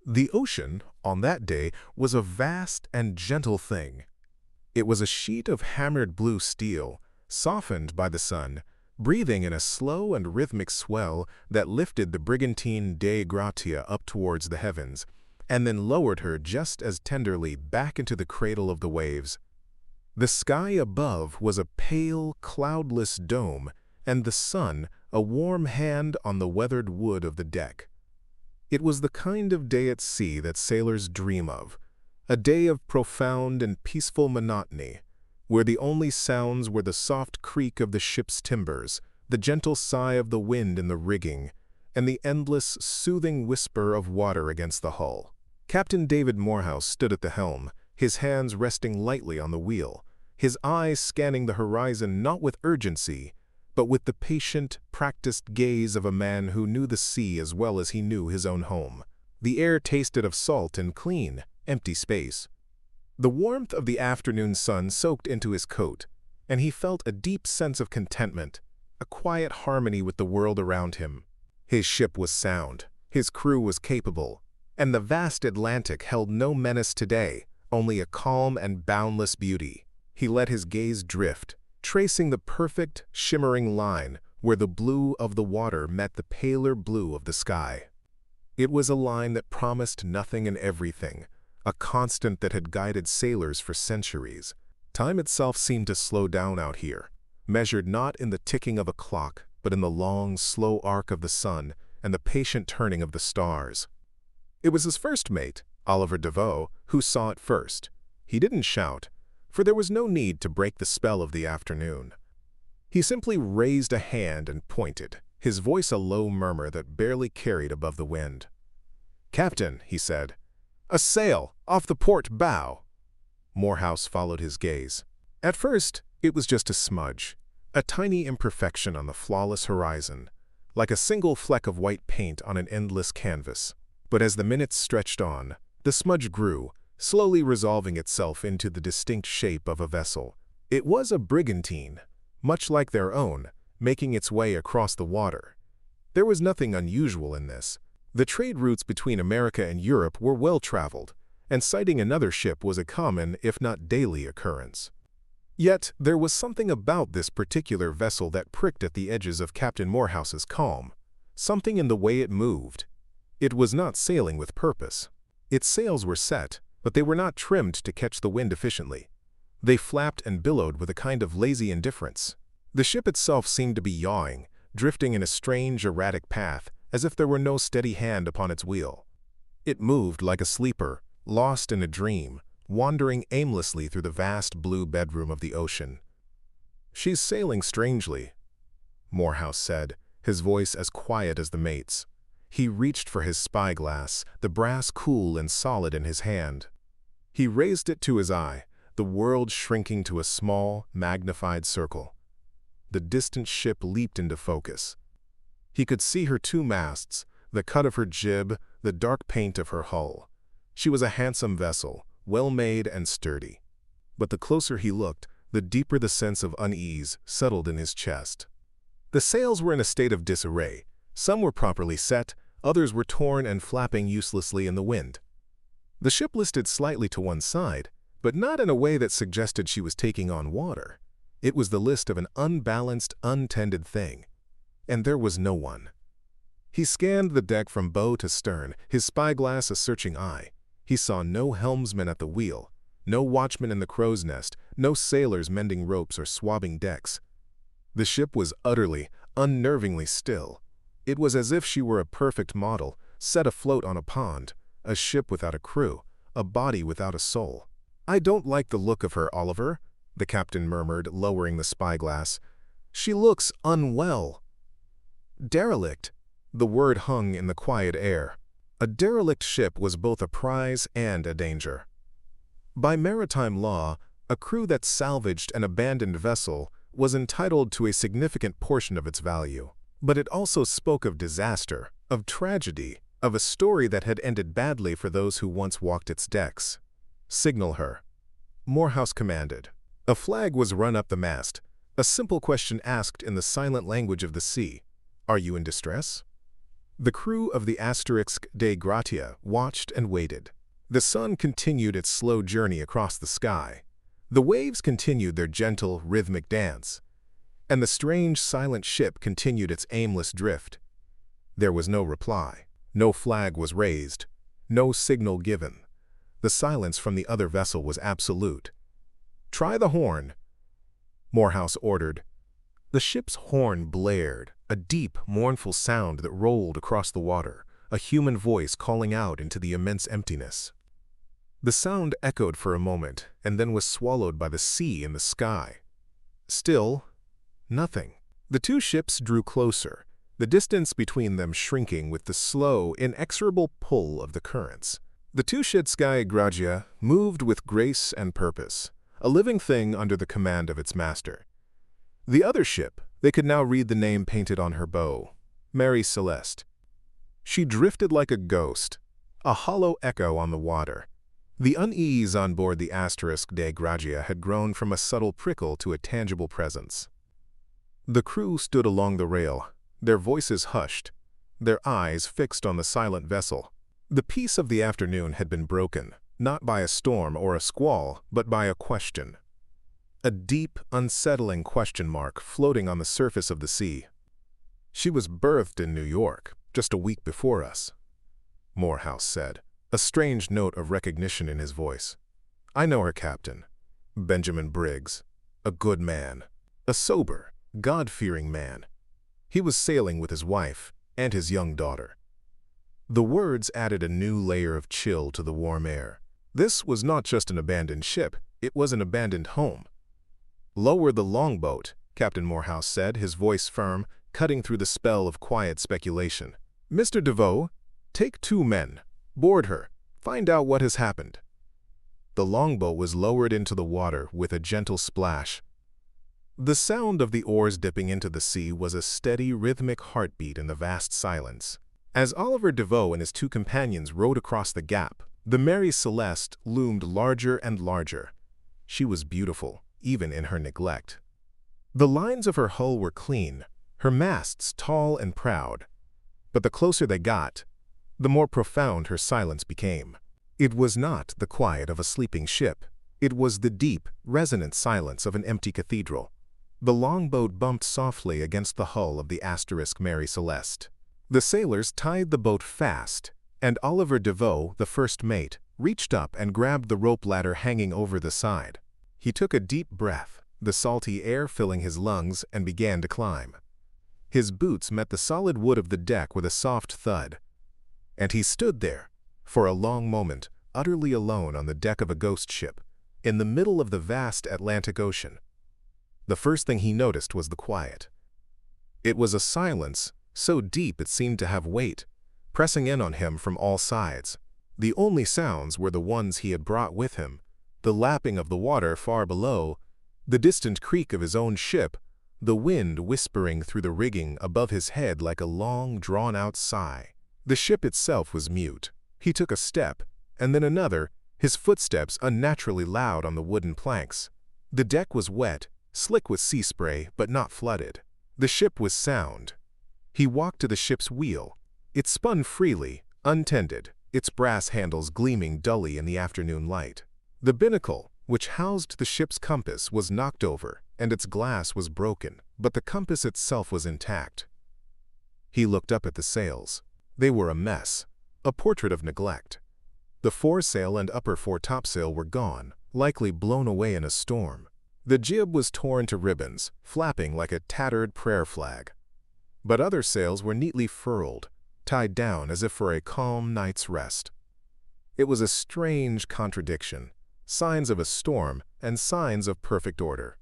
The ocean, on that day, was a vast and gentle thing. It was a sheet of hammered blue steel, softened by the sun, breathing in a slow and rhythmic swell that lifted the brigantine Dei Gratia up towards the heavens, and then lowered her just as tenderly back into the cradle of the waves. The sky above was a pale, cloudless dome, and the sun a warm hand on the weathered wood of the deck. It was the kind of day at sea that sailors dream of, a day of profound and peaceful monotony, where the only sounds were the soft creak of the ship's timbers, the gentle sigh of the wind in the rigging, and the endless, soothing whisper of water against the hull. Captain David Morehouse stood at the helm, his hands resting lightly on the wheel, his eyes scanning the horizon not with urgency, but with the patient, practiced gaze of a man who knew the sea as well as he knew his own home. The air tasted of salt and clean, empty space. The warmth of the afternoon sun soaked into his coat, and he felt a deep sense of contentment, a quiet harmony with the world around him. His ship was sound, his crew was capable, and the vast Atlantic held no menace today, only a calm and boundless beauty. He let his gaze drift, tracing the perfect, shimmering line where the blue of the water met the paler blue of the sky. It was a line that promised nothing and everything, a constant that had guided sailors for centuries. Time itself seemed to slow down out here, measured not in the ticking of a clock, but in the long, slow arc of the sun and the patient turning of the stars. It was his first mate, Oliver Devoe, who saw it first. He didn't shout, for there was no need to break the spell of the afternoon. He simply raised a hand and pointed, his voice a low murmur that barely carried above the wind. "Captain," he said, "a sail, off the port bow." Morehouse followed his gaze. At first, it was just a smudge, a tiny imperfection on the flawless horizon, like a single fleck of white paint on an endless canvas. But as the minutes stretched on, the smudge grew, slowly resolving itself into the distinct shape of a vessel. It was a brigantine, much like their own, making its way across the water. There was nothing unusual in this. The trade routes between America and Europe were well traveled, and sighting another ship was a common, if not daily, occurrence. Yet there was something about this particular vessel that pricked at the edges of Captain Morehouse's calm, something in the way it moved. It was not sailing with purpose. Its sails were set, but they were not trimmed to catch the wind efficiently. They flapped and billowed with a kind of lazy indifference. The ship itself seemed to be yawing, drifting in a strange, erratic path, as if there were no steady hand upon its wheel. It moved like a sleeper, lost in a dream, wandering aimlessly through the vast blue bedroom of the ocean. "She's sailing strangely," Morehouse said, his voice as quiet as the mate's. He reached for his spyglass, the brass cool and solid in his hand. He raised it to his eye, the world shrinking to a small, magnified circle. The distant ship leaped into focus. He could see her two masts, the cut of her jib, the dark paint of her hull. She was a handsome vessel, well-made and sturdy. But the closer he looked, the deeper the sense of unease settled in his chest. The sails were in a state of disarray. Some were properly set, others were torn and flapping uselessly in the wind. The ship listed slightly to one side, but not in a way that suggested she was taking on water. It was the list of an unbalanced, untended thing. And there was no one. He scanned the deck from bow to stern, his spyglass a searching eye. He saw no helmsman at the wheel, no watchman in the crow's nest, no sailors mending ropes or swabbing decks. The ship was utterly, unnervingly still. It was as if she were a perfect model, set afloat on a pond, a ship without a crew, a body without a soul. "I don't like the look of her, Oliver," the captain murmured, lowering the spyglass. "She looks unwell." Derelict. The word hung in the quiet air. A derelict ship was both a prize and a danger. By maritime law, a crew that salvaged an abandoned vessel was entitled to a significant portion of its value. But it also spoke of disaster, of tragedy, of a story that had ended badly for those who once walked its decks. "Signal her," Morehouse commanded. A flag was run up the mast, a simple question asked in the silent language of the sea. "Are you in distress?" The crew of the Asterisk de Gratia watched and waited. The sun continued its slow journey across the sky. The waves continued their gentle, rhythmic dance, and the strange, silent ship continued its aimless drift. There was no reply. No flag was raised. No signal given. The silence from the other vessel was absolute. "Try the horn," Morehouse ordered. The ship's horn blared, a deep, mournful sound that rolled across the water, a human voice calling out into the immense emptiness. The sound echoed for a moment, and then was swallowed by the sea and the sky. Still, nothing. The two ships drew closer, the distance between them shrinking with the slow, inexorable pull of the currents. The two-ship Gratia moved with grace and purpose, a living thing under the command of its master. The other ship, they could now read the name painted on her bow, Mary Celeste. She drifted like a ghost, a hollow echo on the water. The unease on board the Asterisk de Gratia had grown from a subtle prickle to a tangible presence. The crew stood along the rail, their voices hushed, their eyes fixed on the silent vessel. The peace of the afternoon had been broken, not by a storm or a squall, but by a question. A deep, unsettling question mark floating on the surface of the sea. "She was birthed in New York, just a week before us," Morehouse said, a strange note of recognition in his voice. "I know her captain, Benjamin Briggs, a good man, a sober, God-fearing man. He was sailing with his wife and his young daughter." The words added a new layer of chill to the warm air. This was not just an abandoned ship, it was an abandoned home. "Lower the longboat," Captain Morehouse said, his voice firm, cutting through the spell of quiet speculation. "Mr. DeVoe, take 2 men. Board her. Find out what has happened." The longboat was lowered into the water with a gentle splash. The sound of the oars dipping into the sea was a steady, rhythmic heartbeat in the vast silence. As Oliver DeVoe and his 2 companions rowed across the gap, the Mary Celeste loomed larger and larger. She was beautiful, even in her neglect. The lines of her hull were clean, her masts tall and proud. But the closer they got, the more profound her silence became. It was not the quiet of a sleeping ship. It was the deep, resonant silence of an empty cathedral. The longboat bumped softly against the hull of the Asterisk Mary Celeste. The sailors tied the boat fast, and Oliver DeVoe, the first mate, reached up and grabbed the rope ladder hanging over the side. He took a deep breath, the salty air filling his lungs, and began to climb. His boots met the solid wood of the deck with a soft thud, and he stood there, for a long moment, utterly alone on the deck of a ghost ship, in the middle of the vast Atlantic Ocean. The first thing he noticed was the quiet. It was a silence so deep it seemed to have weight, pressing in on him from all sides. The only sounds were the ones he had brought with him, the lapping of the water far below, the distant creak of his own ship, the wind whispering through the rigging above his head like a long, drawn-out sigh. The ship itself was mute. He took a step, and then another, his footsteps unnaturally loud on the wooden planks. The deck was wet, slick with sea spray, but not flooded. The ship was sound. He walked to the ship's wheel. It spun freely, untended, its brass handles gleaming dully in the afternoon light. The binnacle, which housed the ship's compass, was knocked over, and its glass was broken, but the compass itself was intact. He looked up at the sails. They were a mess, a portrait of neglect. The foresail and upper foretopsail were gone, likely blown away in a storm. The jib was torn to ribbons, flapping like a tattered prayer flag. But other sails were neatly furled, tied down as if for a calm night's rest. It was a strange contradiction, signs of a storm and signs of perfect order.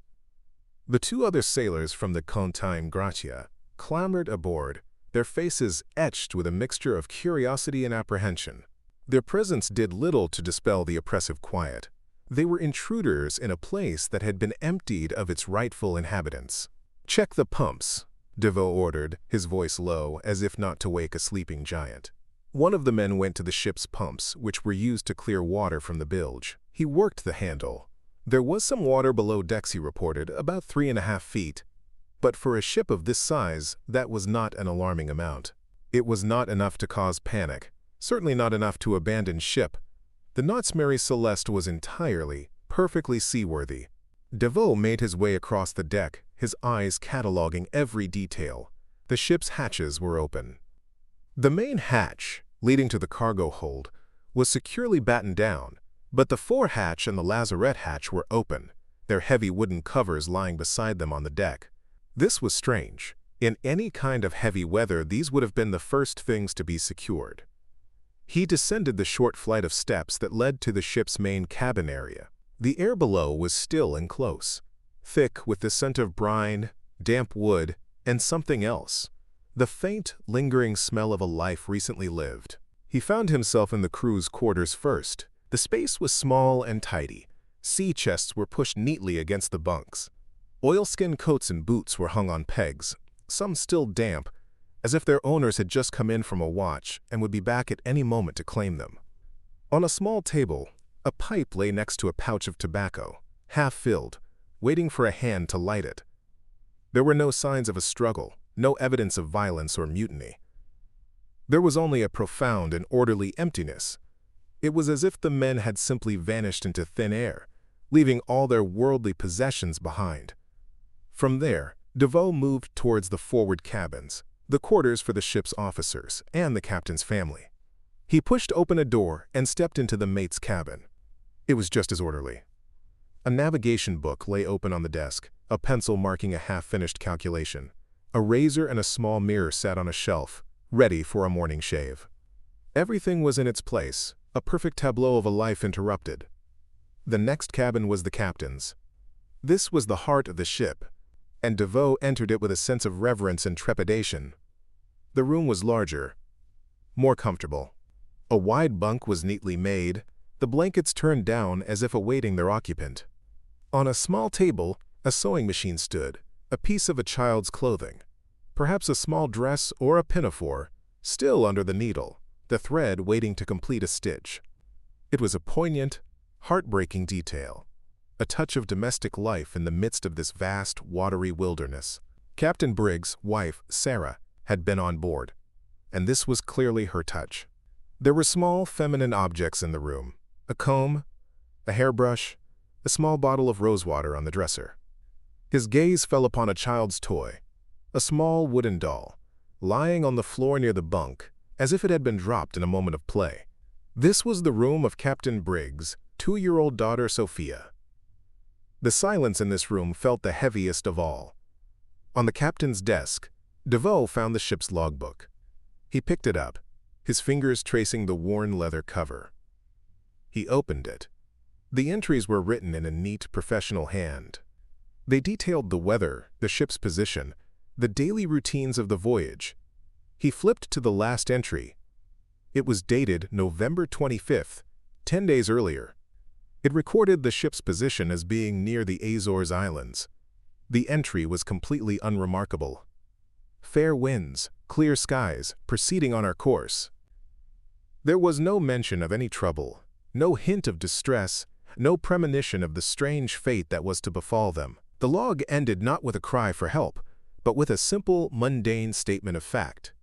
The 2 other sailors from the Bedtime Gratia clambered aboard, their faces etched with a mixture of curiosity and apprehension. Their presence did little to dispel the oppressive quiet. They were intruders in a place that had been emptied of its rightful inhabitants. "Check the pumps," DeVoe ordered, his voice low, as if not to wake a sleeping giant. One of the men went to the ship's pumps, which were used to clear water from the bilge. He worked the handle. There was some water below decks, he reported, about 3.5 feet. But for a ship of this size, that was not an alarming amount. It was not enough to cause panic, certainly not enough to abandon ship. The Knott's Mary Celeste was entirely, perfectly seaworthy. DeVoe made his way across the deck, his eyes cataloging every detail. The ship's hatches were open. The main hatch, leading to the cargo hold, was securely battened down, but the forehatch and the lazarette hatch were open, their heavy wooden covers lying beside them on the deck. This was strange. In any kind of heavy weather, these would have been the first things to be secured. He descended the short flight of steps that led to the ship's main cabin area. The air below was still and close, thick with the scent of brine, damp wood, and something else, the faint, lingering smell of a life recently lived. He found himself in the crew's quarters first. The space was small and tidy. Sea chests were pushed neatly against the bunks. Oilskin coats and boots were hung on pegs, some still damp, as if their owners had just come in from a watch and would be back at any moment to claim them. On a small table, a pipe lay next to a pouch of tobacco, half filled, waiting for a hand to light it. There were no signs of a struggle, no evidence of violence or mutiny. There was only a profound and orderly emptiness. It was as if the men had simply vanished into thin air, leaving all their worldly possessions behind. From there, DeVoe moved towards the forward cabins, the quarters for the ship's officers and the captain's family. He pushed open a door and stepped into the mate's cabin. It was just as orderly. A navigation book lay open on the desk, a pencil marking a half-finished calculation. A razor and a small mirror sat on a shelf, ready for a morning shave. Everything was in its place, a perfect tableau of a life interrupted. The next cabin was the captain's. This was the heart of the ship, and DeVoe entered it with a sense of reverence and trepidation. The room was larger, more comfortable. A wide bunk was neatly made, the blankets turned down as if awaiting their occupant. On a small table, a sewing machine stood, a piece of a child's clothing, perhaps a small dress or a pinafore, still under the needle, the thread waiting to complete a stitch. It was a poignant, heartbreaking detail, a touch of domestic life in the midst of this vast, watery wilderness. Captain Briggs' wife, Sarah, had been on board, and this was clearly her touch. There were small, feminine objects in the room, a comb, a hairbrush, a small bottle of rosewater on the dresser. His gaze fell upon a child's toy, a small wooden doll, lying on the floor near the bunk, as if it had been dropped in a moment of play. This was the room of Captain Briggs' 2-year-old daughter, Sophia. The silence in this room felt the heaviest of all. On the captain's desk, DeVoe found the ship's logbook. He picked it up, his fingers tracing the worn leather cover. He opened it. The entries were written in a neat, professional hand. They detailed the weather, the ship's position, the daily routines of the voyage. He flipped to the last entry. It was dated November 25th, 10 days earlier. It recorded the ship's position as being near the Azores Islands. The entry was completely unremarkable. Fair winds, clear skies, proceeding on our course. There was no mention of any trouble, no hint of distress, no premonition of the strange fate that was to befall them. The log ended not with a cry for help, but with a simple, mundane statement of fact.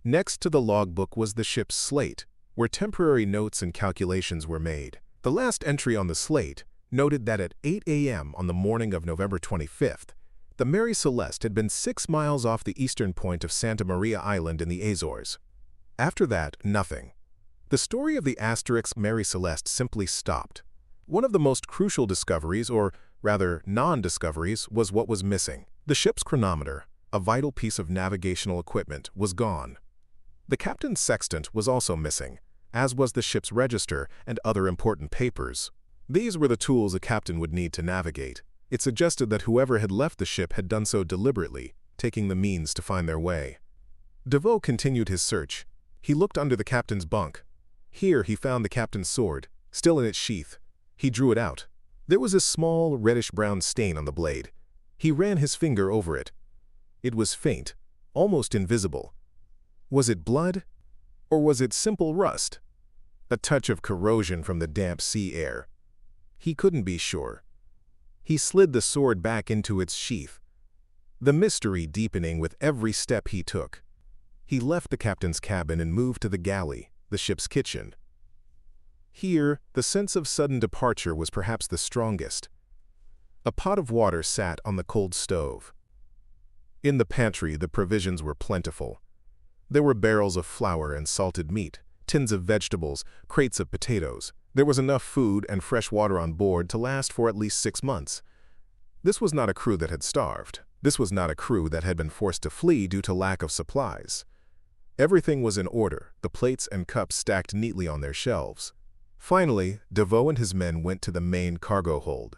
Next to the logbook was the ship's slate, where temporary notes and calculations were made. The last entry on the slate noted that at 8 a.m. on the morning of November 25th, the Mary Celeste had been 6 miles off the eastern point of Santa Maria Island in the Azores. After that, nothing. The story of the asterisk Mary Celeste simply stopped. One of the most crucial discoveries, or rather non-discoveries, was what was missing. The ship's chronometer, a vital piece of navigational equipment, was gone. The captain's sextant was also missing, as was the ship's register and other important papers. These were the tools a captain would need to navigate. It suggested that whoever had left the ship had done so deliberately, taking the means to find their way. DeVoe continued his search. He looked under the captain's bunk. Here he found the captain's sword, still in its sheath. He drew it out. There was a small, reddish-brown stain on the blade. He ran his finger over it. It was faint, almost invisible. Was it blood? Or was it simple rust? A touch of corrosion from the damp sea air. He couldn't be sure. He slid the sword back into its sheath, the mystery deepening with every step he took. He left the captain's cabin and moved to the galley, the ship's kitchen. Here, the sense of sudden departure was perhaps the strongest. A pot of water sat on the cold stove. In the pantry, the provisions were plentiful. There were barrels of flour and salted meat, tins of vegetables, crates of potatoes. There was enough food and fresh water on board to last for at least 6 months. This was not a crew that had starved. This was not a crew that had been forced to flee due to lack of supplies. Everything was in order, the plates and cups stacked neatly on their shelves. Finally, Deveau and his men went to the main cargo hold.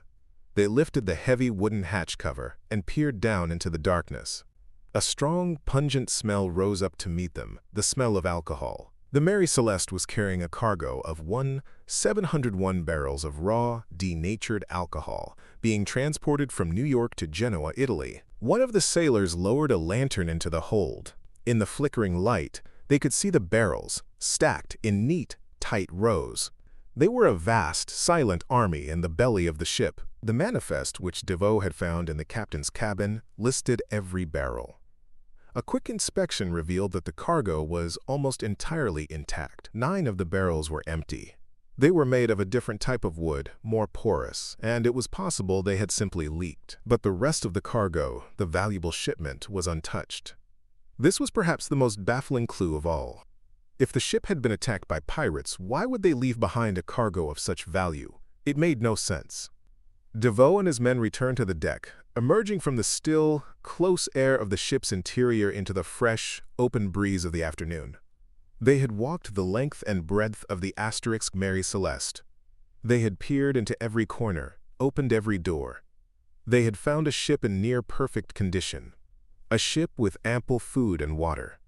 They lifted the heavy wooden hatch cover and peered down into the darkness. A strong, pungent smell rose up to meet them, the smell of alcohol. The Mary Celeste was carrying a cargo of 701 barrels of raw, denatured alcohol, being transported from New York to Genoa, Italy. One of the sailors lowered a lantern into the hold. In the flickering light, they could see the barrels, stacked in neat, tight rows. They were a vast, silent army in the belly of the ship. The manifest which Deveau had found in the captain's cabin listed every barrel. A quick inspection revealed that the cargo was almost entirely intact. 9 of the barrels were empty. They were made of a different type of wood, more porous, and it was possible they had simply leaked. But the rest of the cargo, the valuable shipment, was untouched. This was perhaps the most baffling clue of all. If the ship had been attacked by pirates, why would they leave behind a cargo of such value? It made no sense. Deveau and his men returned to the deck, emerging from the still, close air of the ship's interior into the fresh, open breeze of the afternoon. They had walked the length and breadth of the Mary Celeste. They had peered into every corner, opened every door. They had found a ship in near-perfect condition. A ship with ample food and water.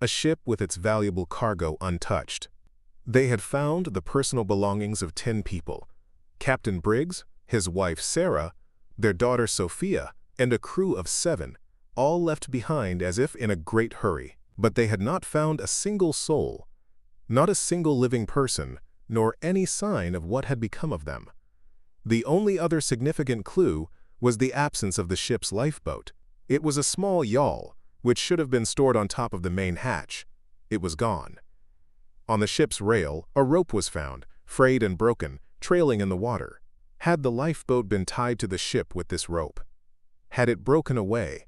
A ship with its valuable cargo untouched. They had found the personal belongings of 10 people: Captain Briggs, his wife Sarah, their daughter Sophia, and a crew of 7, all left behind as if in a great hurry. But they had not found a single soul, not a single living person, nor any sign of what had become of them. The only other significant clue was the absence of the ship's lifeboat. It was a small yawl, which should have been stored on top of the main hatch. It was gone. On the ship's rail, a rope was found, frayed and broken, trailing in the water. Had the lifeboat been tied to the ship with this rope? Had it broken away?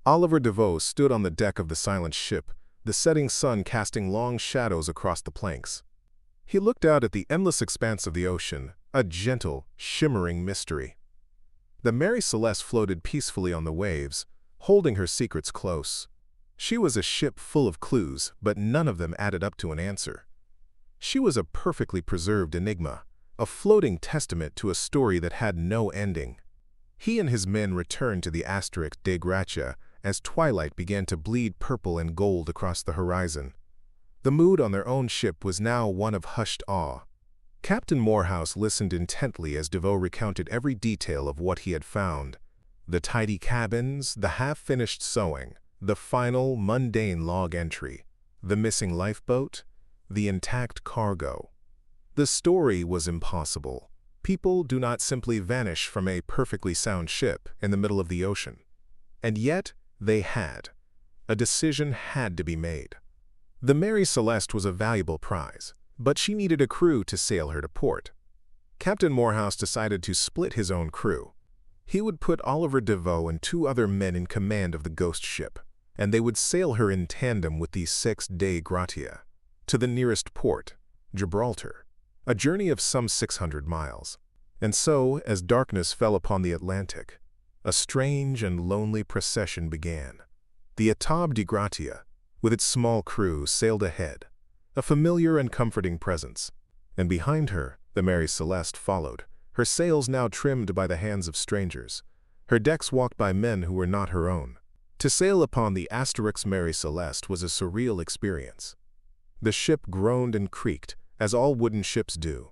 Oliver Deveau stood on the deck of the silent ship, the setting sun casting long shadows across the planks. He looked out at the endless expanse of the ocean, a gentle, shimmering mystery. The Mary Celeste floated peacefully on the waves, holding her secrets close. She was a ship full of clues, but none of them added up to an answer. She was a perfectly preserved enigma, a floating testament to a story that had no ending. He and his men returned to the de Gracia as twilight began to bleed purple and gold across the horizon. The mood on their own ship was now one of hushed awe. Captain Morehouse listened intently as Deveau recounted every detail of what he had found. The tidy cabins, the half-finished sewing, the final, mundane log entry, the missing lifeboat, the intact cargo. The story was impossible. People do not simply vanish from a perfectly sound ship in the middle of the ocean. And yet, they had. A decision had to be made. The Mary Celeste was a valuable prize, but she needed a crew to sail her to port. Captain Morehouse decided to split his own crew. He would put Oliver Deveau and 2 other men in command of the ghost ship, and they would sail her in tandem with the de Gracia to the nearest port, Gibraltar, a journey of some 600 miles. And so, as darkness fell upon the Atlantic, a strange and lonely procession began. The de Gracia, with its small crew, sailed ahead, a familiar and comforting presence, and behind her, the Mary Celeste followed, her sails now trimmed by the hands of strangers, her decks walked by men who were not her own. To sail upon the Mary Celeste was a surreal experience. The ship groaned and creaked, as all wooden ships do.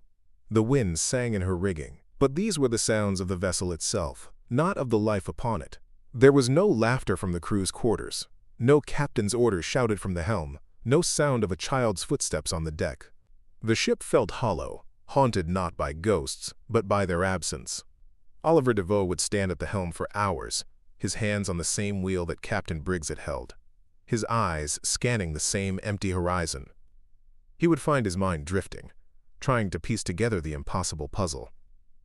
The wind sang in her rigging, but these were the sounds of the vessel itself, not of the life upon it. There was no laughter from the crew's quarters, no captain's orders shouted from the helm, no sound of a child's footsteps on the deck. The ship felt hollow, haunted not by ghosts, but by their absence. Oliver Deveau would stand at the helm for hours, his hands on the same wheel that Captain Briggs had held. his eyes scanning the same empty horizon. He would find his mind drifting, trying to piece together the impossible puzzle.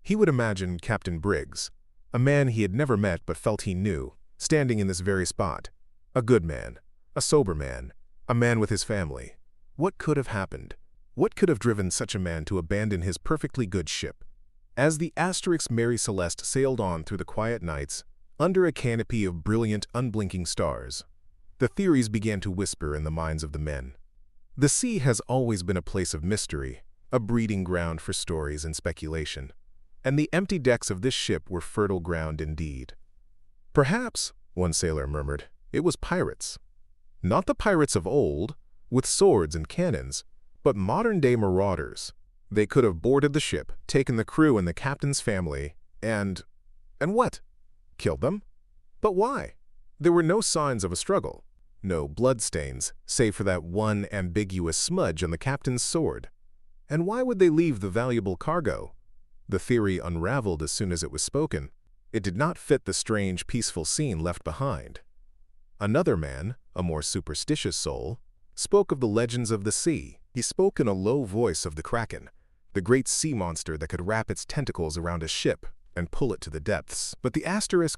He would imagine Captain Briggs, a man he had never met but felt he knew, standing in this very spot. A good man, a sober man, a man with his family. What could have happened? What could have driven such a man to abandon his perfectly good ship? As the Mary Celeste sailed on through the quiet nights, under a canopy of brilliant, unblinking stars, the theories began to whisper in the minds of the men. The sea has always been a place of mystery, a breeding ground for stories and speculation, and the empty decks of this ship were fertile ground indeed. Perhaps, one sailor murmured, it was pirates. Not the pirates of old, with swords and cannons, but modern-day marauders. They could have boarded the ship, taken the crew and the captain's family, and what? Killed them? But why? There were no signs of a struggle, no bloodstains, save for that one ambiguous smudge on the captain's sword. And why would they leave the valuable cargo? The theory unraveled as soon as it was spoken. It did not fit the strange, peaceful scene left behind. Another man, a more superstitious soul, spoke of the legends of the sea. He spoke in a low voice of the Kraken, the great sea monster that could wrap its tentacles around a ship and pull it to the depths. But the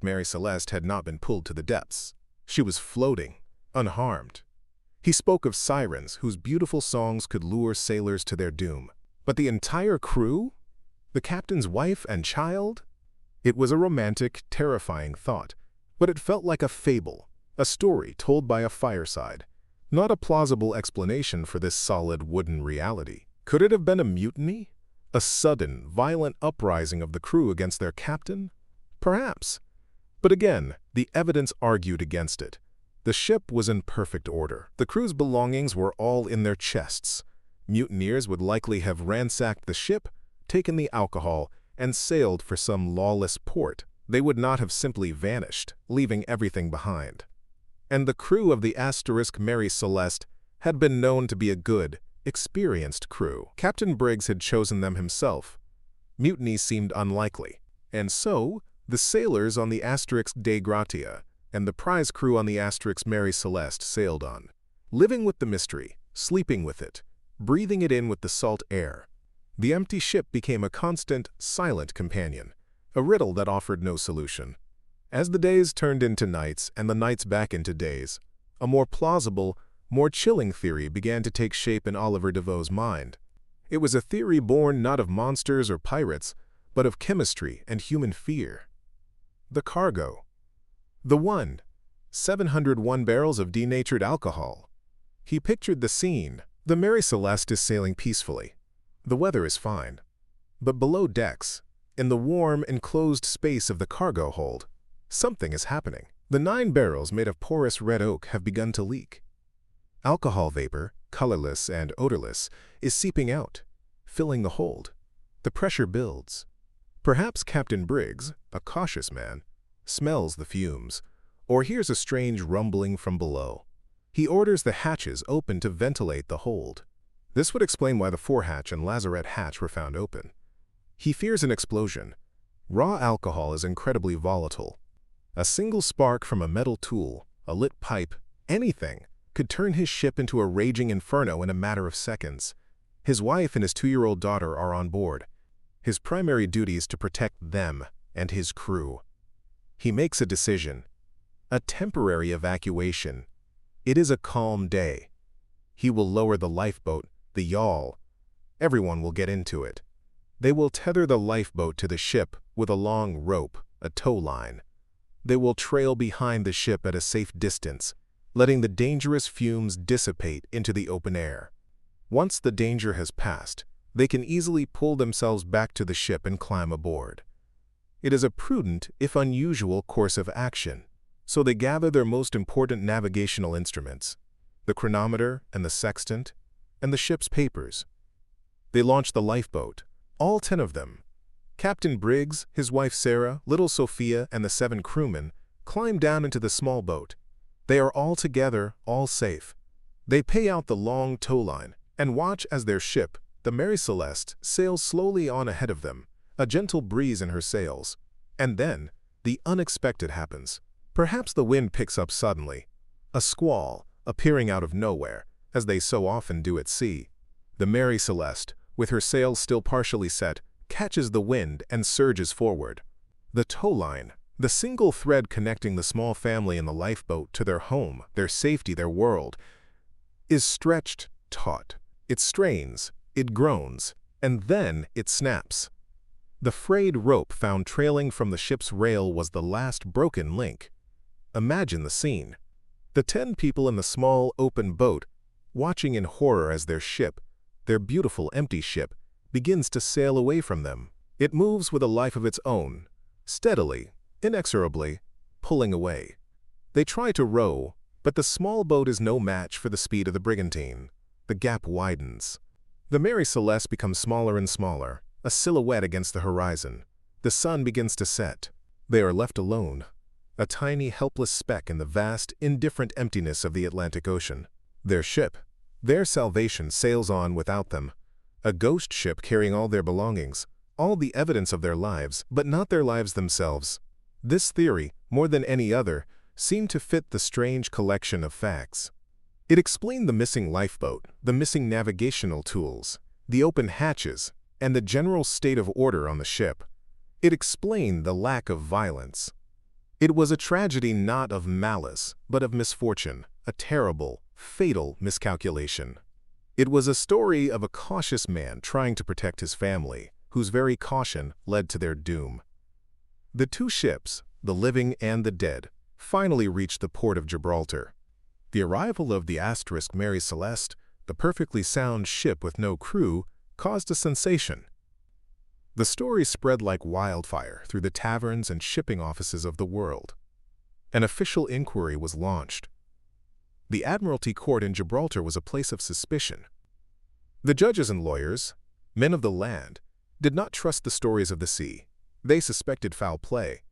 Mary Celeste had not been pulled to the depths. She was floating, unharmed. He spoke of sirens whose beautiful songs could lure sailors to their doom. But the entire crew? The captain's wife and child? It was a romantic, terrifying thought, but it felt like a fable, a story told by a fireside, not a plausible explanation for this solid wooden reality. Could it have been a mutiny? A sudden, violent uprising of the crew against their captain? Perhaps. But again, the evidence argued against it. The ship was in perfect order. The crew's belongings were all in their chests. Mutineers would likely have ransacked the ship, taken the alcohol, and sailed for some lawless port. They would not have simply vanished, leaving everything behind. And the crew of the Mary Celeste had been known to be a good, experienced crew. Captain Briggs had chosen them himself. Mutiny seemed unlikely, and so the sailors on the Dei Gratia and the prize crew on the Mary Celeste sailed on, living with the mystery, sleeping with it, breathing it in with the salt air. The empty ship became a constant, silent companion, a riddle that offered no solution. As the days turned into nights and the nights back into days, a more plausible, more chilling theory began to take shape in Oliver Devoe's mind. It was a theory born not of monsters or pirates, but of chemistry and human fear. The cargo. The 701 barrels of denatured alcohol. He pictured the scene. The Mary Celeste is sailing peacefully. The weather is fine. But below decks, in the warm, enclosed space of the cargo hold, something is happening. The 9 barrels made of porous red oak have begun to leak. Alcohol vapor, colorless and odorless, is seeping out, filling the hold. The pressure builds. Perhaps Captain Briggs, a cautious man, smells the fumes, or hears a strange rumbling from below. He orders the hatches open to ventilate the hold. This would explain why the forehatch and lazarette hatch were found open. He fears an explosion. Raw alcohol is incredibly volatile. A single spark from a metal tool, a lit pipe, anything, could turn his ship into a raging inferno in a matter of seconds. His wife and his 2-year-old daughter are on board. His primary duty is to protect them and his crew. He makes a decision. A temporary evacuation. It is a calm day. He will lower the lifeboat, the yawl. Everyone will get into it. They will tether the lifeboat to the ship with a long rope, a tow line. They will trail behind the ship at a safe distance, letting the dangerous fumes dissipate into the open air. Once the danger has passed, they can easily pull themselves back to the ship and climb aboard. It is a prudent, if unusual, course of action, so they gather their most important navigational instruments, the chronometer and the sextant, and the ship's papers. They launch the lifeboat, all 10 of them. Captain Briggs, his wife Sarah, little Sophia, and the 7 crewmen climb down into the small boat. They are all together, all safe. They pay out the long tow line and watch as their ship, the Mary Celeste, sails slowly on ahead of them, a gentle breeze in her sails. And then, the unexpected happens. Perhaps the wind picks up suddenly. A squall, appearing out of nowhere, as they so often do at sea. The Mary Celeste, with her sails still partially set, catches the wind and surges forward. The towline, the single thread connecting the small family in the lifeboat to their home, their safety, their world, is stretched taut. It strains, it groans, and then it snaps. The frayed rope found trailing from the ship's rail was the last broken link. Imagine the scene. The 10 people in the small, open boat, watching in horror as their ship, their beautiful empty ship, begins to sail away from them. It moves with a life of its own, steadily, inexorably, pulling away. They try to row, but the small boat is no match for the speed of the brigantine. The gap widens. The Mary Celeste becomes smaller and smaller, a silhouette against the horizon. The sun begins to set. They are left alone, a tiny, helpless speck in the vast, indifferent emptiness of the Atlantic Ocean. Their ship, their salvation, sails on without them. A ghost ship carrying all their belongings, all the evidence of their lives, but not their lives themselves. This theory, more than any other, seemed to fit the strange collection of facts. It explained the missing lifeboat, the missing navigational tools, the open hatches, and the general state of order on the ship. It explained the lack of violence. It was a tragedy not of malice, but of misfortune, a terrible, fatal miscalculation. It was a story of a cautious man trying to protect his family, whose very caution led to their doom. The 2 ships, the living and the dead, finally reached the port of Gibraltar. The arrival of the Mary Celeste, the perfectly sound ship with no crew, caused a sensation. The story spread like wildfire through the taverns and shipping offices of the world. An official inquiry was launched. The Admiralty Court in Gibraltar was a place of suspicion. The judges and lawyers, men of the land, did not trust the stories of the sea. They suspected foul play.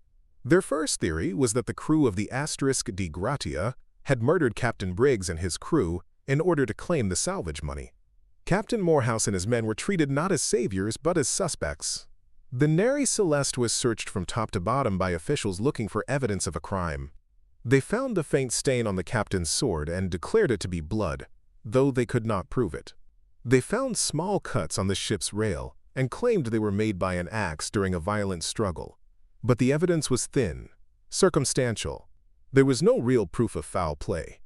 Their first theory was that the crew of the de Gratia had murdered Captain Briggs and his crew in order to claim the salvage money. Captain Morehouse and his men were treated not as saviors but as suspects. The Mary Celeste was searched from top to bottom by officials looking for evidence of a crime. They found the faint stain on the captain's sword and declared it to be blood, though they could not prove it. They found small cuts on the ship's rail and claimed they were made by an axe during a violent struggle. But the evidence was thin, circumstantial. There was no real proof of foul play.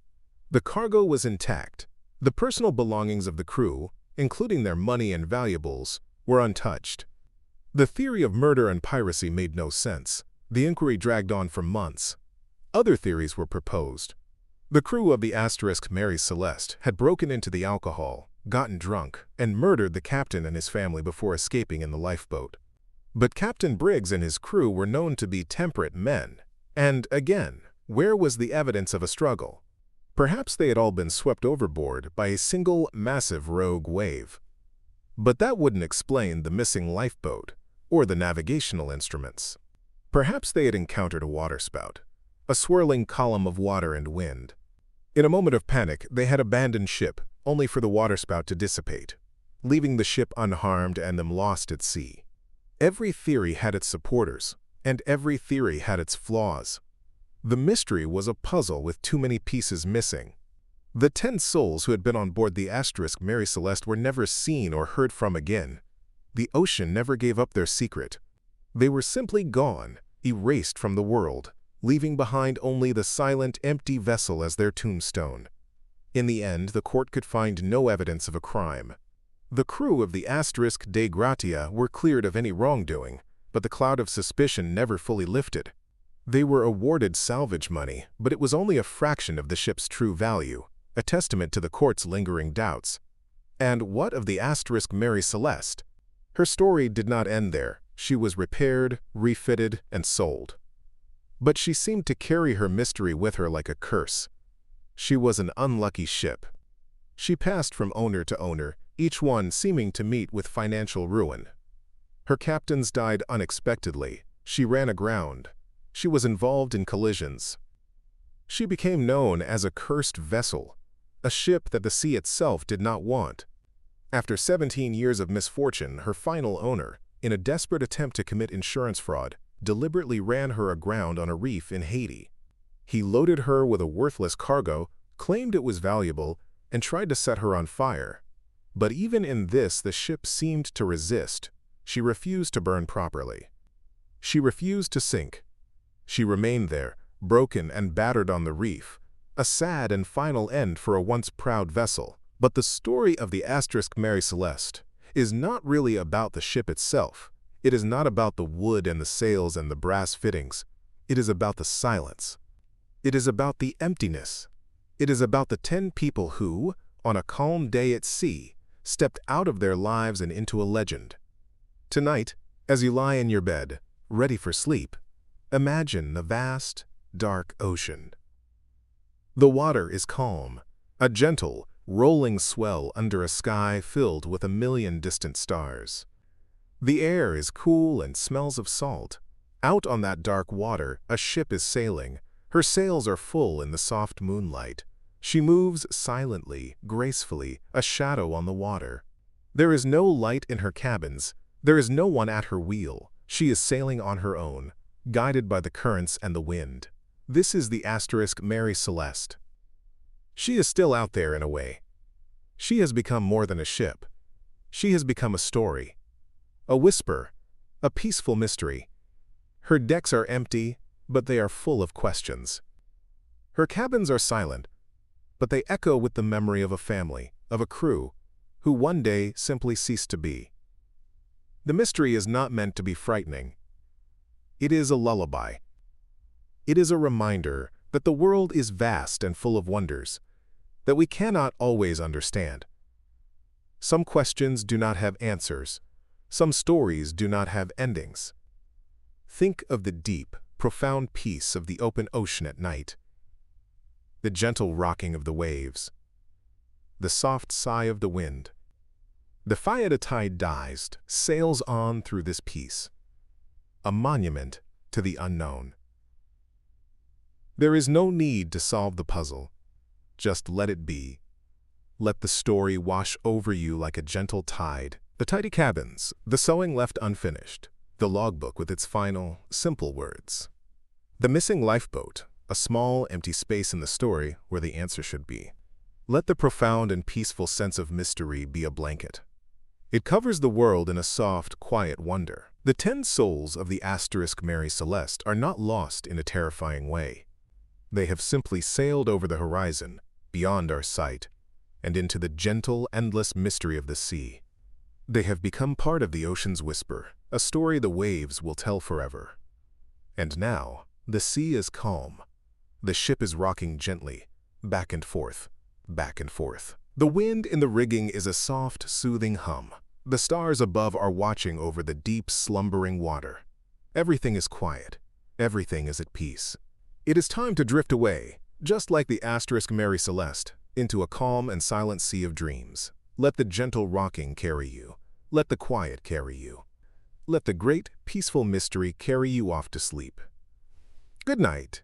The cargo was intact. The personal belongings of the crew, including their money and valuables, were untouched. The theory of murder and piracy made no sense. The inquiry dragged on for months. Other theories were proposed. The crew of the Mary Celeste had broken into the alcohol, gotten drunk, and murdered the captain and his family before escaping in the lifeboat. But Captain Briggs and his crew were known to be temperate men. And again, where was the evidence of a struggle? Perhaps they had all been swept overboard by a single massive rogue wave. But that wouldn't explain the missing lifeboat or the navigational instruments. Perhaps they had encountered a waterspout, a swirling column of water and wind. In a moment of panic, they had abandoned ship, only for the waterspout to dissipate, leaving the ship unharmed and them lost at sea. Every theory had its supporters, and every theory had its flaws. The mystery was a puzzle with too many pieces missing. The 10 souls who had been on board the Mary Celeste were never seen or heard from again. The ocean never gave up their secret. They were simply gone, erased from the world, leaving behind only the silent, empty vessel as their tombstone. In the end, the court could find no evidence of a crime. The crew of the de Gratia were cleared of any wrongdoing, but the cloud of suspicion never fully lifted. They were awarded salvage money, but it was only a fraction of the ship's true value, a testament to the court's lingering doubts. And what of the Mary Celeste? Her story did not end there. She was repaired, refitted, and sold. But she seemed to carry her mystery with her like a curse. She was an unlucky ship. She passed from owner to owner, each one seeming to meet with financial ruin. Her captains died unexpectedly. She ran aground. She was involved in collisions. She became known as a cursed vessel, a ship that the sea itself did not want. After 17 years of misfortune, her final owner, in a desperate attempt to commit insurance fraud, deliberately ran her aground on a reef in Haiti. He loaded her with a worthless cargo, claimed it was valuable, and tried to set her on fire. But even in this, the ship seemed to resist. She refused to burn properly. She refused to sink. She remained there, broken and battered on the reef, a sad and final end for a once proud vessel. But the story of the Mary Celeste is not really about the ship itself. It is not about the wood and the sails and the brass fittings. It is about the silence. It is about the emptiness. It is about the 10 people who, on a calm day at sea, stepped out of their lives and into a legend. Tonight, as you lie in your bed, ready for sleep, imagine the vast, dark ocean. The water is calm, a gentle, rolling swell under a sky filled with a million distant stars. The air is cool and smells of salt. Out on that dark water, a ship is sailing. Her sails are full in the soft moonlight. She moves silently, gracefully, a shadow on the water. There is no light in her cabins. There is no one at her wheel. She is sailing on her own, guided by the currents and the wind. This is the Mary Celeste. She is still out there in a way. She has become more than a ship. She has become a story, a whisper, a peaceful mystery. Her decks are empty, but they are full of questions. Her cabins are silent, but they echo with the memory of a family, of a crew, who one day simply ceased to be. The mystery is not meant to be frightening. It is a lullaby. It is a reminder that the world is vast and full of wonders, that we cannot always understand. Some questions do not have answers. Some stories do not have endings. Think of the deep, profound peace of the open ocean at night, the gentle rocking of the waves, the soft sigh of the wind. The Fiat tide dies, sails on through this peace, a monument to the unknown. There is no need to solve the puzzle. Just let it be. Let the story wash over you like a gentle tide. The tidy cabins, the sewing left unfinished, the logbook with its final, simple words. The missing lifeboat, a small, empty space in the story where the answer should be. Let the profound and peaceful sense of mystery be a blanket. It covers the world in a soft, quiet wonder. The 10 souls of the Mary Celeste are not lost in a terrifying way. They have simply sailed over the horizon, beyond our sight, and into the gentle, endless mystery of the sea. They have become part of the ocean's whisper, a story the waves will tell forever. And now, the sea is calm. The ship is rocking gently, back and forth, back and forth. The wind in the rigging is a soft, soothing hum. The stars above are watching over the deep, slumbering water. Everything is quiet. Everything is at peace. It is time to drift away, just like the Mary Celeste, into a calm and silent sea of dreams. Let the gentle rocking carry you. Let the quiet carry you. Let the great, peaceful mystery carry you off to sleep. Good night.